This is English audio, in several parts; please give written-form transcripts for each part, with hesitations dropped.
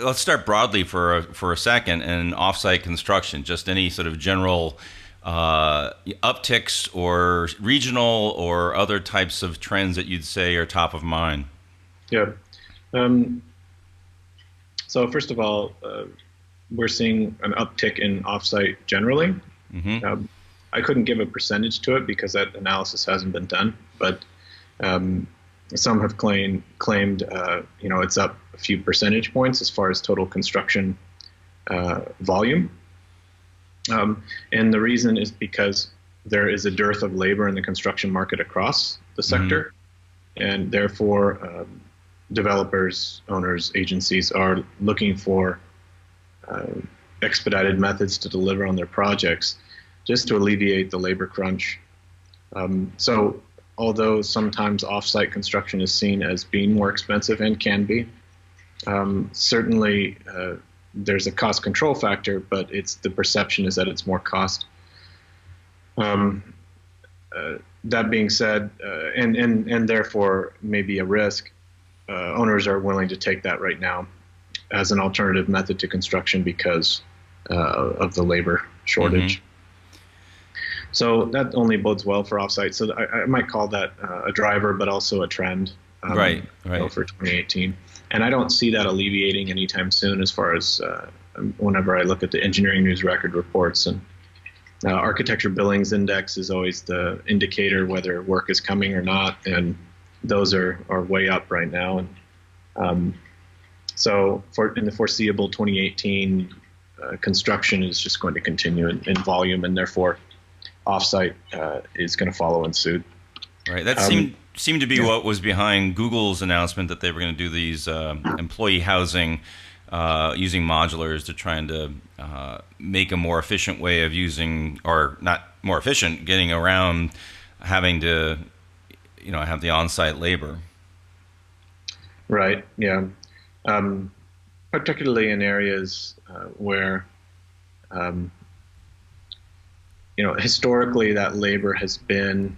let's start broadly for a second in offsite construction. Just any sort of general upticks or regional or other types of trends that you'd say are top of mind. Yeah. So first of all, we're seeing an uptick in offsite generally. Mm-hmm. I couldn't give a percentage to it because that analysis hasn't been done, but some have claimed it's up a few percentage points as far as total construction volume. And the reason is because there is a dearth of labor in the construction market across the sector, and therefore developers, owners, agencies are looking for expedited methods to deliver on their projects just to alleviate the labor crunch. So although sometimes offsite construction is seen as being more expensive and can be, certainly there's a cost control factor, but the perception is that it's more cost. That being said, and therefore maybe a risk, owners are willing to take that right now as an alternative method to construction because of the labor shortage. Mm-hmm. So that only bodes well for offsite. So I might call that a driver, but also a trend right. For 2018. And I don't see that alleviating anytime soon as far as whenever I look at the Engineering News Record reports. And Architecture Billings Index is always the indicator whether work is coming or not. And those are way up right now. And so in the foreseeable 2018, construction is just going to continue in volume, and therefore offsite is going to follow in suit. Right. That seemed to be what was behind Google's announcement that they were going to do these employee housing using modulars to try and make a more efficient way of using, or not more efficient, getting around having to, have the on-site labor. Right. Yeah. Particularly in areas where historically that labor has been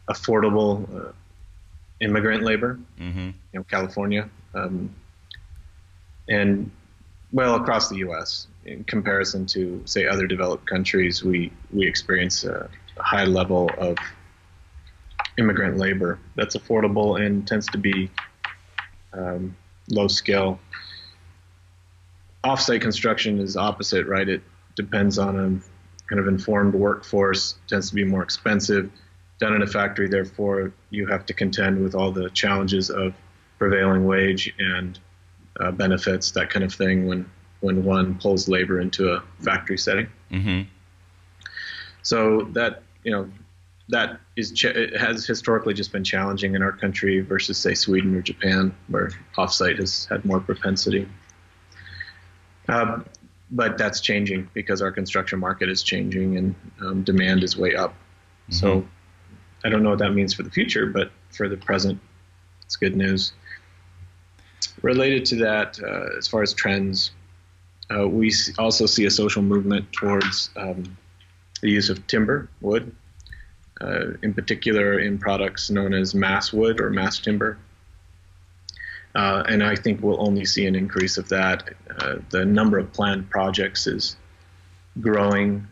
affordable immigrant labor, California, and across the U.S. In comparison to, say, other developed countries, we experience a high level of immigrant labor that's affordable and tends to be low skill. Offsite construction is opposite, right? It depends on a kind of informed workforce, tends to be more expensive, done in a factory, therefore you have to contend with all the challenges of prevailing wage and benefits, that kind of thing, when one pulls labor into a factory setting. Mm-hmm. So that it has historically just been challenging in our country versus, say, Sweden or Japan, where offsite has had more propensity. But that's changing because our construction market is changing and demand is way up. Mm-hmm. So I don't know what that means for the future, but for the present, it's good news. Related to that, as far as trends, we also see a social movement towards the use of timber, wood, in particular in products known as mass wood or mass timber. And I think we'll only see an increase of that. The number of planned projects is growing,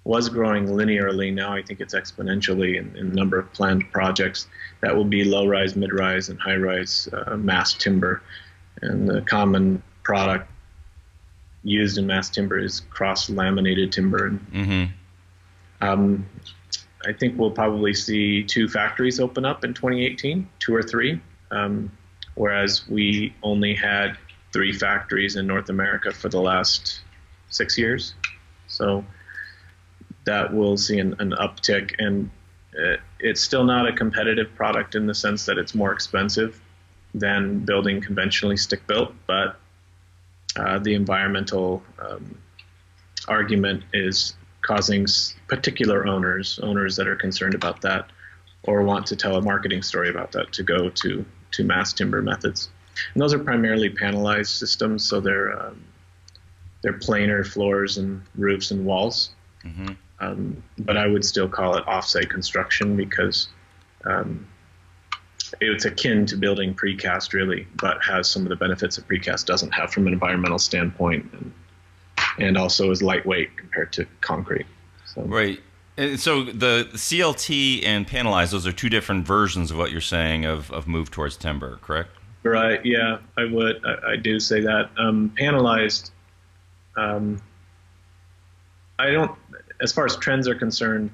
was growing linearly. Now I think it's exponentially in the number of planned projects. That will be low-rise, mid-rise, and high-rise mass timber. And the common product used in mass timber is cross-laminated timber. Mm-hmm. I think we'll probably see 2 factories open up in 2018, 2 or 3. Whereas we only had 3 factories in North America for the last 6 years. So that will see an uptick, and it's still not a competitive product in the sense that it's more expensive than building conventionally stick-built, but the environmental argument is causing particular owners that are concerned about that or want to tell a marketing story about that to go to mass timber methods. And those are primarily panelized systems, so they're planar floors and roofs and walls. Mm-hmm. But I would still call it offsite construction because it's akin to building precast, really, but has some of the benefits that precast doesn't have from an environmental standpoint, and also is lightweight compared to concrete. So. Right. And so the CLT and panelized, those are two different versions of what you're saying of move towards timber, correct? Right. Yeah, I would. I do say that. Panelized, I don't, as far as trends are concerned,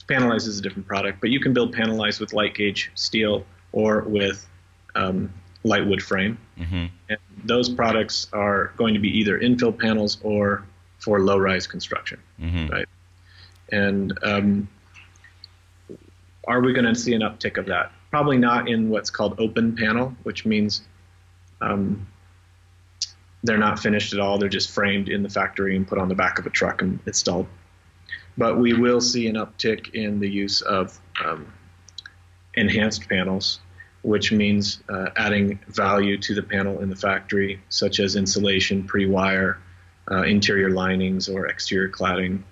panelized is a different product, but you can build panelized with light gauge steel or with light wood frame. Mm-hmm. And those products are going to be either infill panels or for low-rise construction, mm-hmm. right? And are we going to see an uptick of that? Probably not in what's called open panel, which means they're not finished at all. They're just framed in the factory and put on the back of a truck and installed. But we will see an uptick in the use of enhanced panels, which means adding value to the panel in the factory, such as insulation, pre-wire, interior linings, or exterior cladding.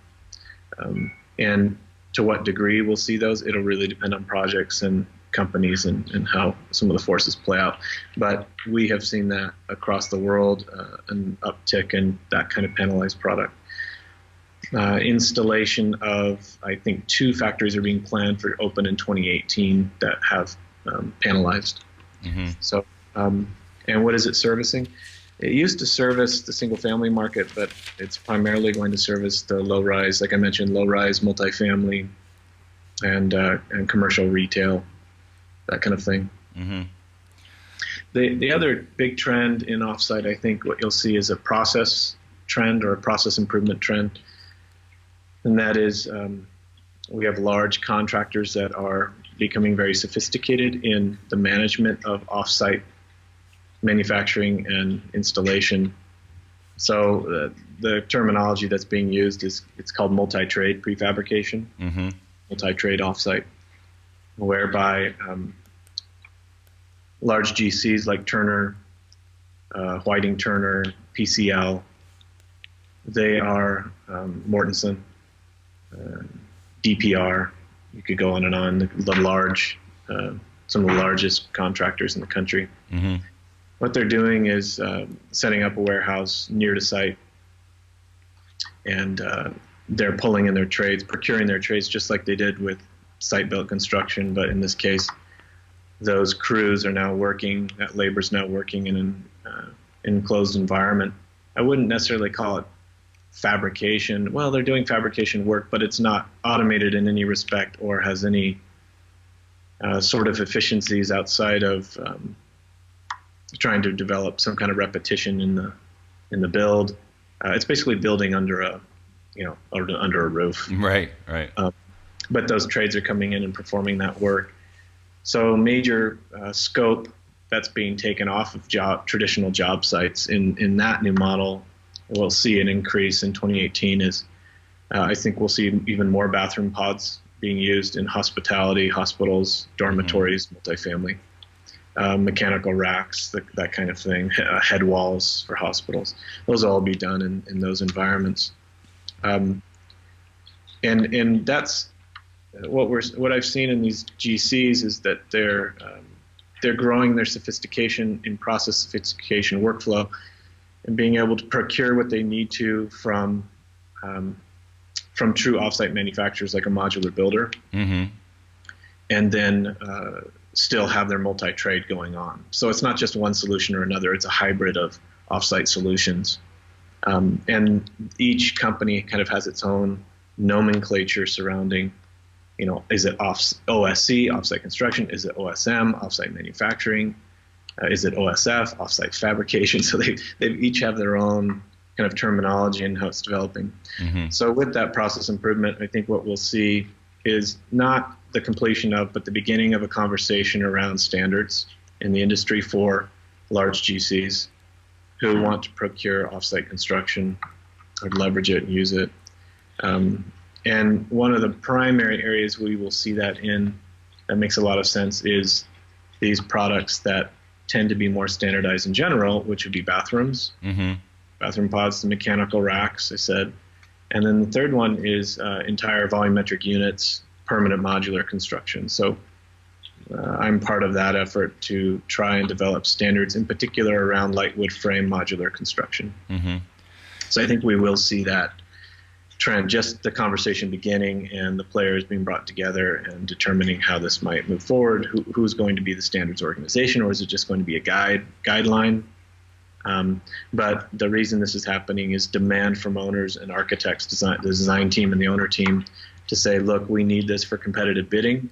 And to what degree we'll see those, it'll really depend on projects and companies and how some of the forces play out. But we have seen that across the world, an uptick in that kind of panelized product. Installation of, I think, 2 factories are being planned for open in 2018 that have panelized. Mm-hmm. So, and what is it servicing? It used to service the single-family market, but it's primarily going to service the low-rise, like I mentioned, low-rise, multifamily, and commercial retail, that kind of thing. Mm-hmm. The other big trend in offsite, I think, what you'll see is a process trend or a process improvement trend, and that is we have large contractors that are becoming very sophisticated in the management of offsite manufacturing and installation. So the terminology that's being used it's called multi-trade prefabrication, mm-hmm. multi-trade offsite, whereby large GCs like Turner, Whiting Turner, PCL, they are Mortensen, DPR. You could go on and on. The large, some of the largest contractors in the country. Mm-hmm. What they're doing is setting up a warehouse near to site, and they're pulling in their trades, procuring their trades, just like they did with site-built construction. But in this case, those crews are now working, that labor's now working in an enclosed environment. I wouldn't necessarily call it fabrication. Well, they're doing fabrication work, but it's not automated in any respect or has any sort of efficiencies outside of trying to develop some kind of repetition in the build. It's basically building under a roof. Right. But those trades are coming in and performing that work. So major scope that's being taken off of traditional job sites in that new model. We'll see an increase in 2018 is I think we'll see even more bathroom pods being used in hospitality, hospitals, dormitories, mm-hmm. multifamily. Mechanical racks, that kind of thing, head walls for hospitals. Those will all be done in those environments. And that's what I've seen in these GCs is that they're growing their sophistication in process sophistication workflow and being able to procure what they need to from true offsite manufacturers like a modular builder, mm-hmm. and then still have their multi-trade going on. So it's not just one solution or another, it's a hybrid of offsite solutions. And each company kind of has its own nomenclature surrounding, is it OSC, offsite construction? Is it OSM, offsite manufacturing? Is it OSF, offsite fabrication? So they each have their own kind of terminology and how it's developing. Mm-hmm. So with that process improvement, I think what we'll see is not the completion of, but the beginning of a conversation around standards in the industry for large GCs who want to procure offsite construction or leverage it and use it. And one of the primary areas we will see that in, that makes a lot of sense, is these products that tend to be more standardized in general, which would be bathrooms, mm-hmm. bathroom pods, the mechanical racks, I said. And then the third one is entire volumetric units, permanent modular construction. So I'm part of that effort to try and develop standards, in particular around light wood frame modular construction. Mm-hmm. So I think we will see that trend, just the conversation beginning and the players being brought together and determining how this might move forward. Who's going to be the standards organization, or is it just going to be a guideline? But the reason this is happening is demand from owners and architects, the design team and the owner team, to say, look, we need this for competitive bidding.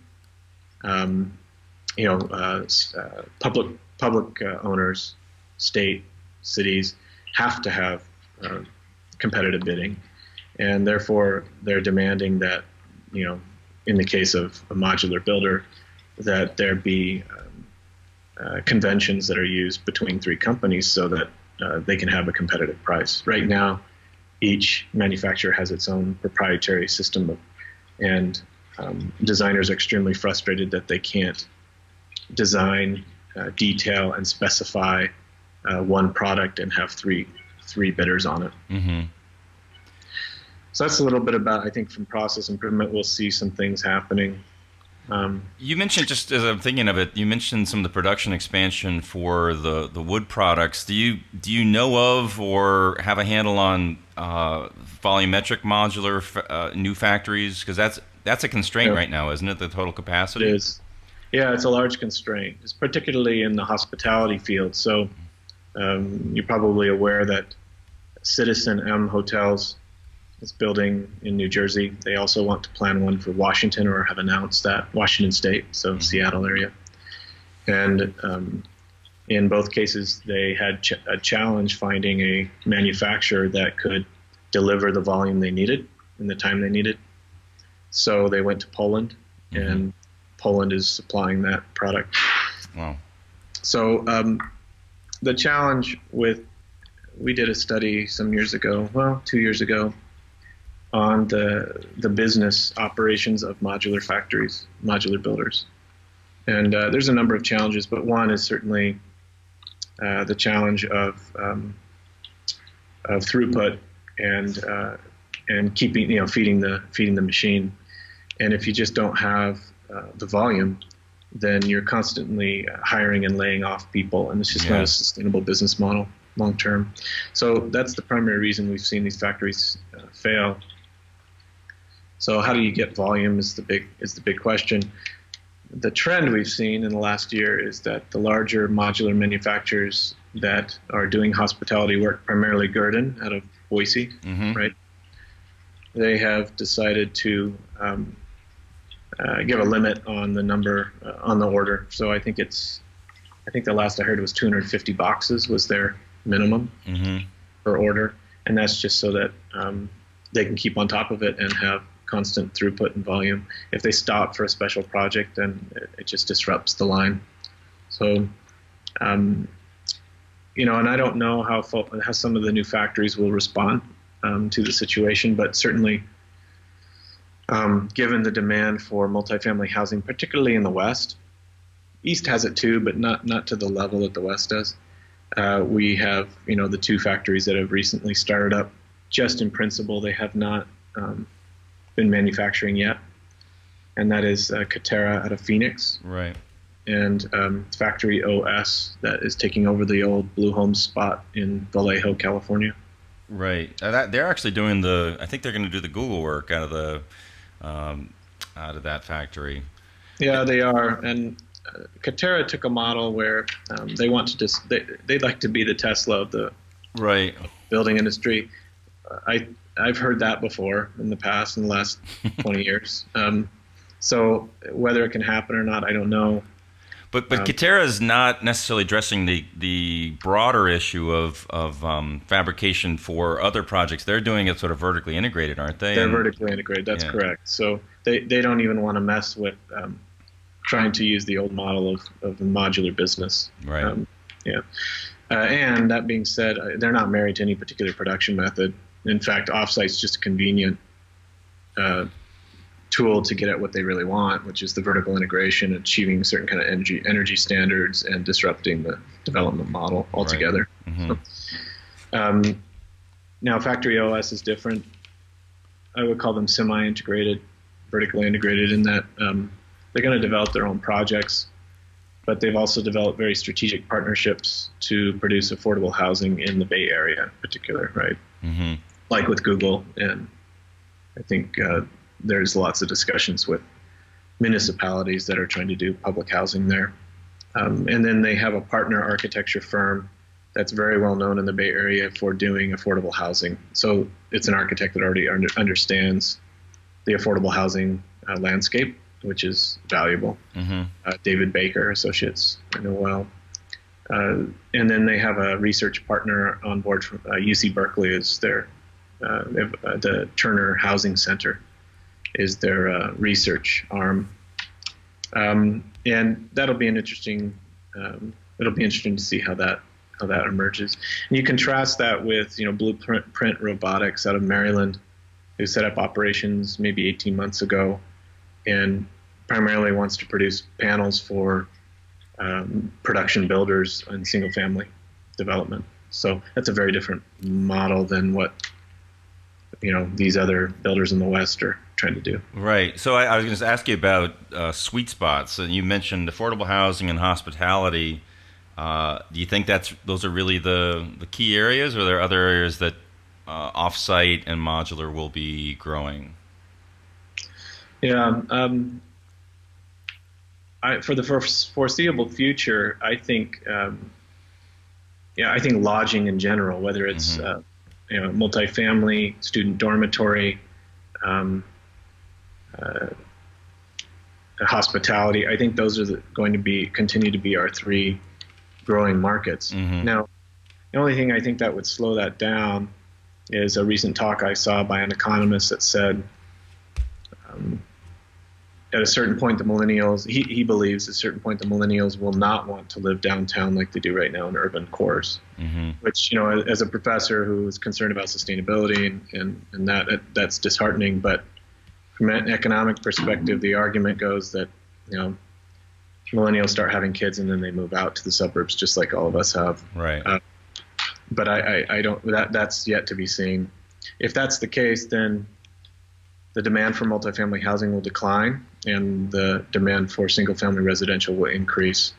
Public owners, state, cities have to have competitive bidding, and therefore they're demanding that, in the case of a modular builder, that there be conventions that are used between three companies so that they can have a competitive price. Right now, each manufacturer has its own proprietary system, and designers are extremely frustrated that they can't design, detail, and specify one product and have three bidders on it. Mm-hmm. So that's a little bit about, I think, from process improvement, we'll see some things happening. You mentioned, just as I'm thinking of it, you mentioned some of the production expansion for the wood products. Do you know of or have a handle on volumetric modular new factories? Because that's a constraint right now, isn't it? The total capacity. It is. Yeah, it's a large constraint. It's particularly in the hospitality field. So you're probably aware that Citizen M Hotels is building in New Jersey. They also want to plan one for Washington, or have announced that, Washington State, so Seattle area. And in both cases, they had a challenge finding a manufacturer that could deliver the volume they needed in the time they needed. So they went to Poland, and Poland is supplying that product. Wow. So the challenge we did a study some years ago, 2 years ago, on the business operations of modular factories, modular builders. And there's a number of challenges, but one is certainly the challenge of throughput and keeping, feeding the machine. And if you just don't have the volume, then you're constantly hiring and laying off people, and it's just not a sustainable business model long term. So that's the primary reason we've seen these factories fail. So how do you get volume is the big question. The trend we've seen in the last year is that the larger modular manufacturers that are doing hospitality work, primarily Gurdon out of Boise, right? They have decided to give a limit on the number on the order. So I think the last I heard was 250 boxes was their minimum per order, and that's just so that they can keep on top of it and have constant throughput and volume. If they stop for a special project, then it just disrupts the line. So, and I don't know how some of the new factories will respond to the situation, but certainly, given the demand for multifamily housing, particularly in the West, East has it too, but not to the level that the West does. We have, the two factories that have recently started up. Just in principle, they have not been manufacturing yet, and that is Katerra out of Phoenix, right, and Factory OS that is taking over the old Blue Homes spot in Vallejo, California. Right. They're actually doing I think they're going to do the Google work out of that factory. Yeah, they are, and Katerra took a model where they want to they'd like to be the Tesla of the building industry. I've heard that before in the past, in the last 20 years. So whether it can happen or not, I don't know. But Katerra is not necessarily addressing the broader issue of fabrication for other projects. They're doing it sort of vertically integrated, aren't they? They're vertically integrated. That's correct. So they don't even want to mess with trying to use the old model of the modular business. Right. And that being said, they're not married to any particular production method. In fact, Offsite's just a convenient tool to get at what they really want, which is the vertical integration, achieving certain kind of energy standards, and disrupting the development model altogether. Right. Now, Factory OS is different. I would call them semi-integrated, vertically integrated, in that they're going to develop their own projects, but they've also developed very strategic partnerships to produce affordable housing in the Bay Area in particular, right? Mm-hmm. Like with Google. And I think there's lots of discussions with municipalities that are trying to do public housing there. And then they have a partner architecture firm that's very well known in the Bay Area for doing affordable housing. So it's an architect that already understands the affordable housing landscape, which is valuable. Mm-hmm. David Baker Associates, I know well. And then they have a research partner on board from UC Berkeley is their, the Turner Housing Center is their research arm. And that'll be an interesting, it'll be interesting to see how that emerges. And you contrast that with, Blueprint Robotics out of Maryland, who set up operations maybe 18 months ago and primarily wants to produce panels for production builders and single family development. So that's a very different model than what, these other builders in the West are trying to do. Right. So I was going to ask you about sweet spots. And you mentioned affordable housing and hospitality. Do you think those are really the key areas, or are there other areas that offsite and modular will be growing? Yeah. For the foreseeable future, I think, I think lodging in general, whether it's multifamily, student dormitory, hospitality, I think those are going to continue to be our three growing markets. Mm-hmm. Now, the only thing I think that would slow that down is a recent talk I saw by an economist that said, at a certain point, the millennials, he believes at a certain point, the millennials will not want to live downtown like they do right now in urban cores, mm-hmm. which, as a professor who is concerned about sustainability and that's disheartening. But from an economic perspective, the argument goes that, millennials start having kids and then they move out to the suburbs just like all of us have. Right. But I don't, that's yet to be seen. If that's the case, then the demand for multifamily housing will decline and the demand for single-family residential will increase.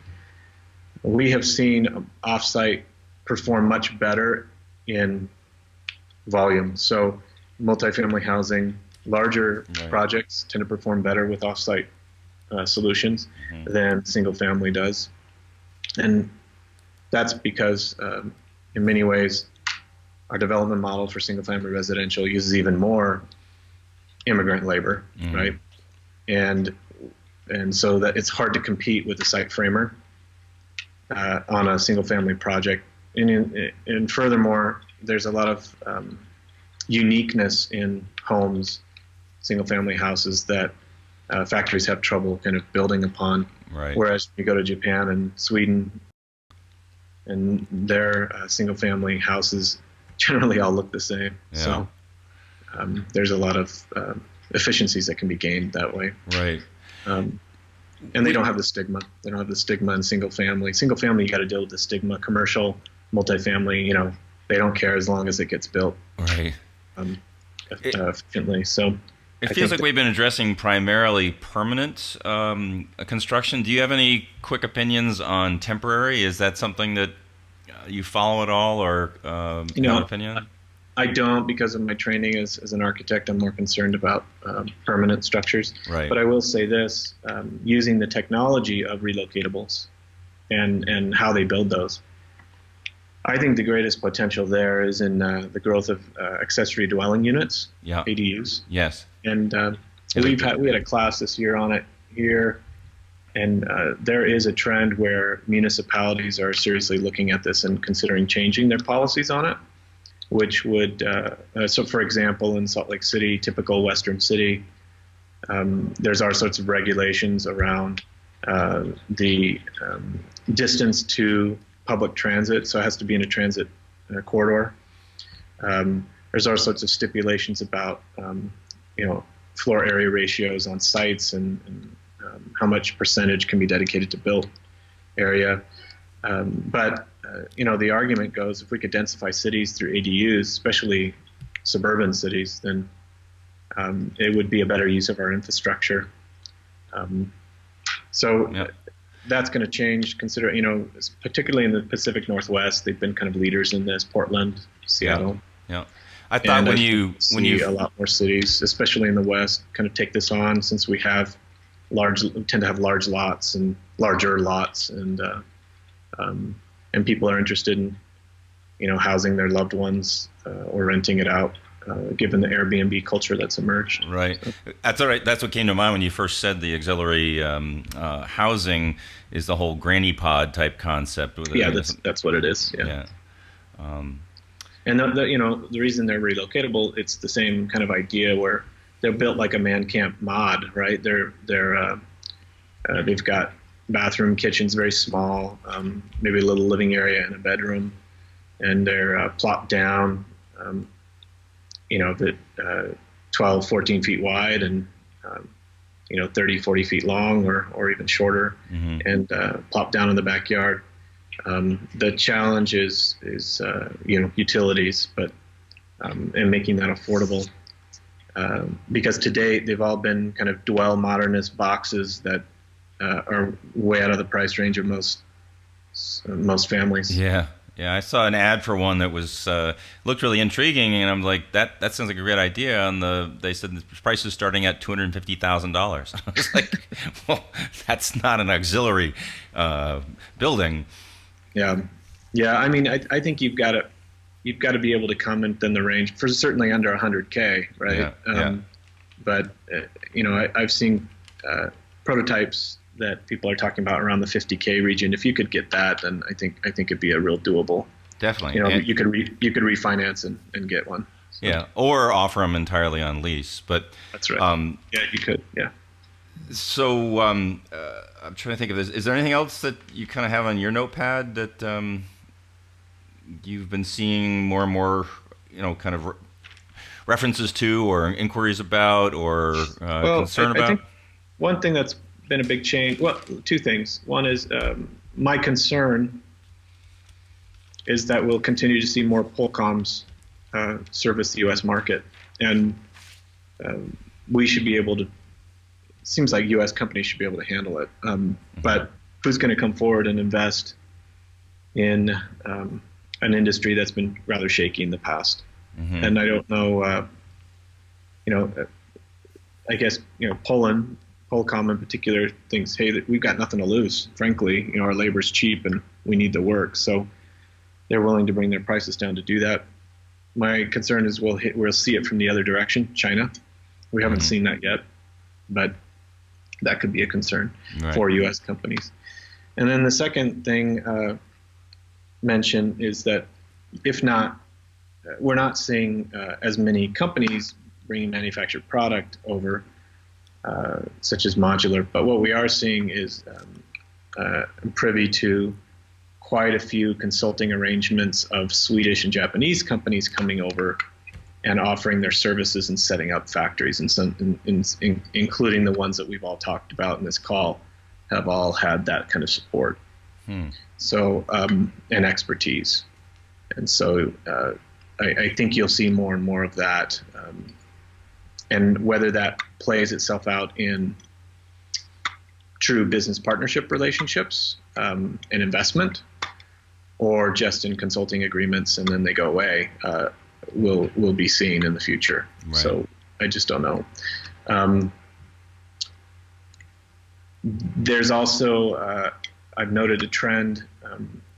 We have seen offsite perform much better in volume. So multifamily housing, larger projects tend to perform better with offsite solutions than single-family does. And that's because in many ways, our development model for single-family residential uses even more immigrant labor, right? And so that it's hard to compete with a site framer on a single-family project. And furthermore, there's a lot of uniqueness in homes, single-family houses that factories have trouble kind of building upon. Right. Whereas you go to Japan and Sweden, and their single-family houses generally all look the same. Yeah. So there's a lot of efficiencies that can be gained that way. Right. And they don't have the stigma. They don't have the stigma in single-family. Single-family, you got to deal with the stigma. Commercial, multifamily, they don't care as long as it gets built. Right. Efficiently. So it feels like we've been addressing primarily permanent construction. Do you have any quick opinions on temporary? Is that something that you follow at all, or have an opinion? I don't, because of my training as an architect. I'm more concerned about permanent structures. Right. But I will say this, using the technology of relocatables and how they build those. I think the greatest potential there is in the growth of accessory dwelling units, ADUs. Yes. And we had a class this year on it here, and there is a trend where municipalities are seriously looking at this and considering changing their policies on it, which would, so for example, in Salt Lake City, typical Western city, there's all sorts of regulations around the distance to public transit, so it has to be in a transit corridor. There's all sorts of stipulations about, floor area ratios on sites and how much percentage can be dedicated to built area. But the argument goes, if we could densify cities through ADUs, especially suburban cities, then it would be a better use of our infrastructure. So Yep. that's going to change. Consider, particularly in the Pacific Northwest, they've been kind of leaders in this. Portland, Seattle. Yeah. I thought And when I you see a lot more cities, especially in the West, kind of take this on, since we tend to have large lots and larger lots, and people are interested in, housing their loved ones or renting it out, given the Airbnb culture that's emerged. Right. That's all right. That's what came to mind when you first said the auxiliary housing is the whole granny pod type concept. Yeah, that's what it is. Yeah. And the reason they're relocatable, it's the same kind of idea where they're built like a man camp mod, right? They've got bathroom, kitchens, very small, maybe a little living area and a bedroom, and they're plopped down, 12, 14 feet wide and 30, 40 feet long, or even shorter, and plopped down in the backyard. The challenge is utilities, but and making that affordable, because to date they've all been kind of dwell modernist boxes that are way out of the price range of most families. Yeah. I saw an ad for one that was looked really intriguing, and I'm like, that sounds like a great idea. And they said the price is starting at $250,000. I was like, well, that's not an auxiliary building. Yeah. I mean, I think you've got to be able to come within the range for certainly under 100K, right? Yeah. But I've seen prototypes that people are talking about around the 50K region. If you could get that, then I think it'd be a real doable. Definitely. You could refinance and get one. So. Yeah, or offer them entirely on lease. But that's right. You could. Yeah. So I'm trying to think of this. Is there anything else that you kind of have on your notepad that you've been seeing more and more, kind of references to, or inquiries about, or concern about? I think one thing that's been a big change. Well, two things. One is my concern is that we'll continue to see more Polcoms service the U.S. market, and we should be able to. Seems like U.S. companies should be able to handle it, but who's going to come forward and invest in an industry that's been rather shaky in the past? And I don't know. I guess Polcom in particular thinks, hey, that we've got nothing to lose. Frankly, our labor's cheap and we need the work, so they're willing to bring their prices down to do that. My concern is we'll see it from the other direction, China. We haven't seen that yet, but that could be a concern for U.S. companies. And then the second thing mentioned is that if not, we're not seeing as many companies bringing manufactured product over, such as modular. But what we are seeing is privy to quite a few consulting arrangements of Swedish and Japanese companies coming over and offering their services and setting up factories, and some, including the ones that we've all talked about in this call, have all had that kind of support. So and expertise, and so I think you'll see more and more of that, and whether that plays itself out in true business partnership relationships and investment, or just in consulting agreements and then they go away, will be seen in the future. Right. So I just don't know. There's also, I've noted a trend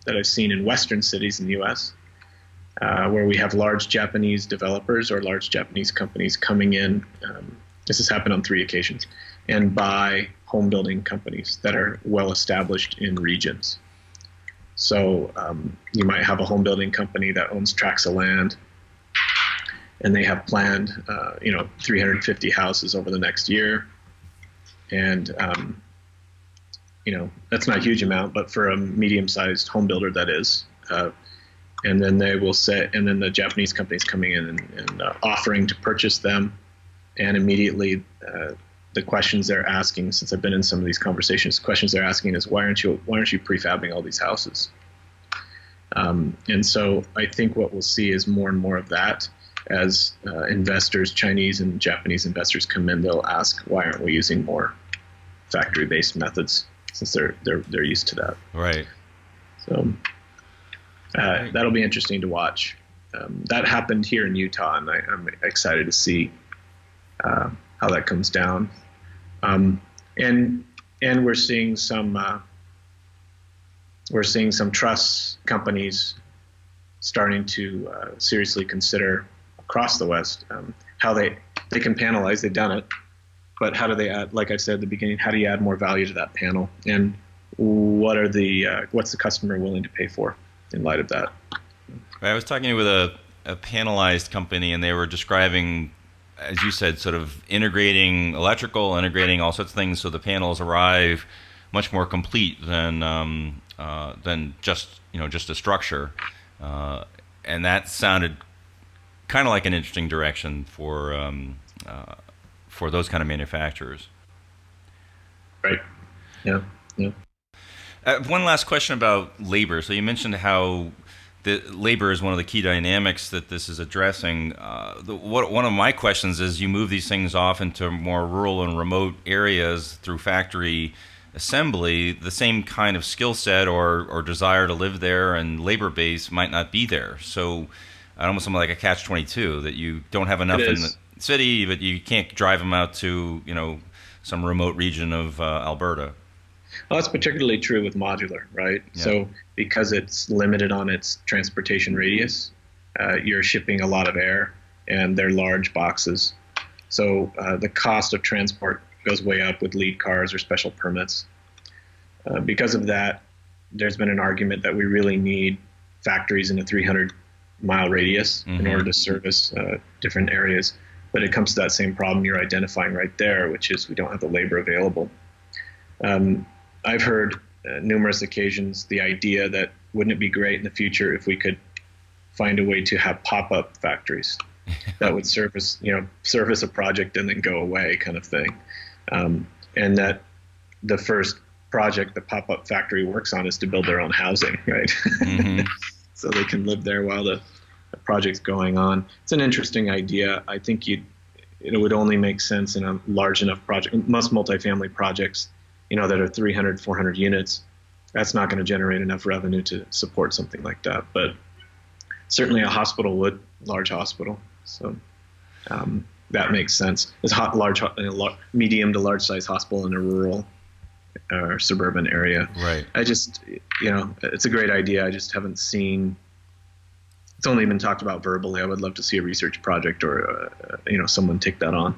that I've seen in Western cities in the U.S., where we have large Japanese developers or large Japanese companies coming in. This has happened on 3 occasions, and buy home building companies that are well established in regions. So you might have a home building company that owns tracts of land, and they have planned, 350 houses over the next year. And, that's not a huge amount, but for a medium-sized home builder, that is. And then they will and then the Japanese company's coming in and offering to purchase them. And immediately the questions they're asking, since I've been in some of these conversations, questions they're asking is, why aren't you prefabbing all these houses? And so I think what we'll see is more and more of that as investors, Chinese and Japanese investors, come in. They'll ask, why aren't we using more factory-based methods, since they're used to that. Right. So that'll be interesting to watch. That happened here in Utah, and I'm excited to see how that comes down. And we're seeing some truss companies starting to seriously consider across the West how they can panelize. They've done it, but how do they add? Like I said at the beginning, how do you add more value to that panel? And what's the customer willing to pay for in light of that? I was talking with a panelized company, and they were describing, as you said, sort of integrating electrical, integrating all sorts of things, so the panels arrive much more complete than just a structure, and that sounded kind of like an interesting direction for those kind of manufacturers. Right. Yeah. Yeah. One last question about labor. So you mentioned how the labor is one of the key dynamics that this is addressing. One of my questions is, you move these things off into more rural and remote areas through factory assembly, the same kind of skill set or desire to live there and labor base might not be there. So almost like a catch-22, that you don't have enough in the city, but you can't drive them out to some remote region of Alberta. Well, that's particularly true with modular, right? Yeah. So because it's limited on its transportation radius, you're shipping a lot of air, and they're large boxes. So the cost of transport goes way up with lead cars or special permits. Because of that, there's been an argument that we really need factories in a 300-mile radius in order to service different areas. But it comes to that same problem you're identifying right there, which is we don't have the labor available. I've heard numerous occasions the idea that wouldn't it be great in the future if we could find a way to have pop-up factories that would service a project and then go away, kind of thing. And that the first project the pop-up factory works on is to build their own housing, right? So they can live there while the project's going on. It's an interesting idea. I think it would only make sense in a large enough project. Most multifamily projects, that are 300, 400 units, that's not going to generate enough revenue to support something like that. But certainly a hospital would, large hospital. So that makes sense. It's medium to large size hospital in a rural or suburban area. Right. I just, it's a great idea. I just haven't seen. It's only been talked about verbally. I would love to see a research project or someone take that on.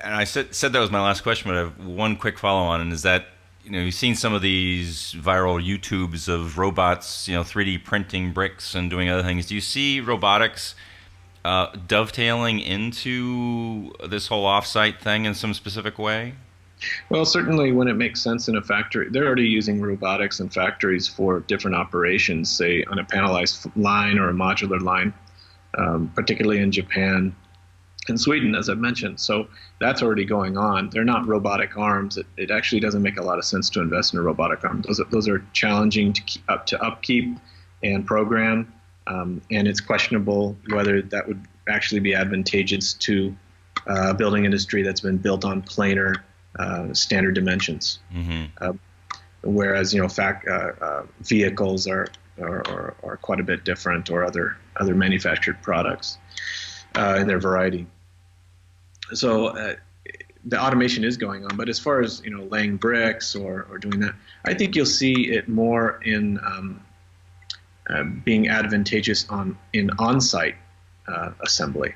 And I said that was my last question, but I have one quick follow-on, and is that you've seen some of these viral YouTubes of robots, 3D printing bricks and doing other things. Do you see robotics dovetailing into this whole offsite thing in some specific way? Well, certainly when it makes sense in a factory. They're already using robotics in factories for different operations, say on a panelized line or a modular line, particularly in Japan and Sweden, as I mentioned. So that's already going on. They're not robotic arms. It actually doesn't make a lot of sense to invest in a robotic arm. Those are challenging to upkeep and program, and it's questionable whether that would actually be advantageous to a building industry that's been built on planar standard dimensions. Whereas vehicles are quite a bit different, or other manufactured products in their variety. So the automation is going on, but as far as laying bricks or doing that, I think you'll see it more in being advantageous in on-site assembly.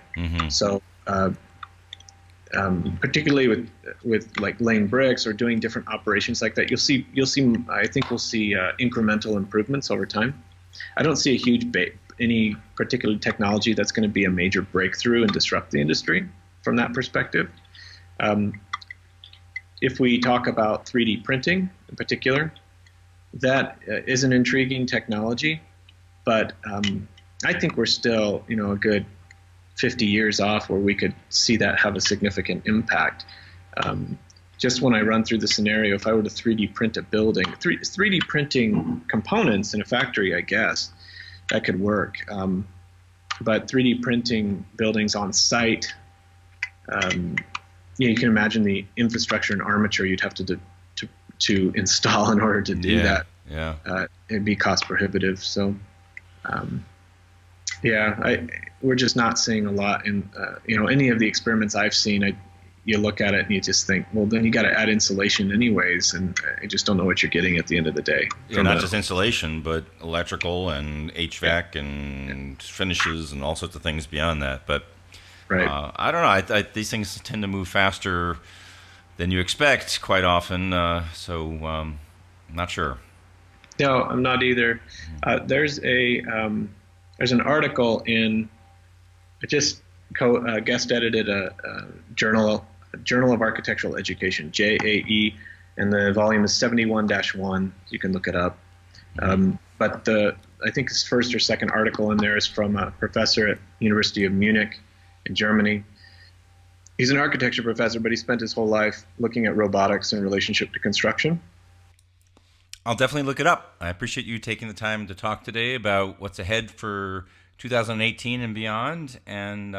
So particularly with like laying bricks or doing different operations like that, you'll see. I think we'll see incremental improvements over time. I don't see a huge any particular technology that's going to be a major breakthrough and disrupt the industry from that perspective. If we talk about 3D printing in particular, that is an intriguing technology, but I think we're still, a good 50 years off where we could see that have a significant impact. Just when I run through the scenario, if I were to 3D print a building, 3D printing components in a factory, I guess, that could work. But 3D printing buildings on site, you can imagine the infrastructure and armature you'd have to install in order to do that. Yeah. It'd be cost prohibitive. So, we're just not seeing a lot in, any of the experiments I've seen. You look at it and you just think, well, then you got to add insulation anyways, and I just don't know what you're getting at the end of the day. Yeah, not just insulation, but electrical and HVAC and finishes and all sorts of things beyond that. But right. I don't know. These things tend to move faster than you expect quite often. So I'm not sure. No, I'm not either. There's an article in. I just guest edited a Journal of Architectural Education, JAE, and the volume is 71-1. You can look it up. But I think his first or second article in there is from a professor at University of Munich in Germany. He's an architecture professor, but he spent his whole life looking at robotics in relationship to construction. I'll definitely look it up. I appreciate you taking the time to talk today about what's ahead for 2018 and beyond, and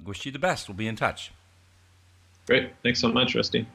wish you the best. We'll be in touch. Great. Thanks so much, Rusty.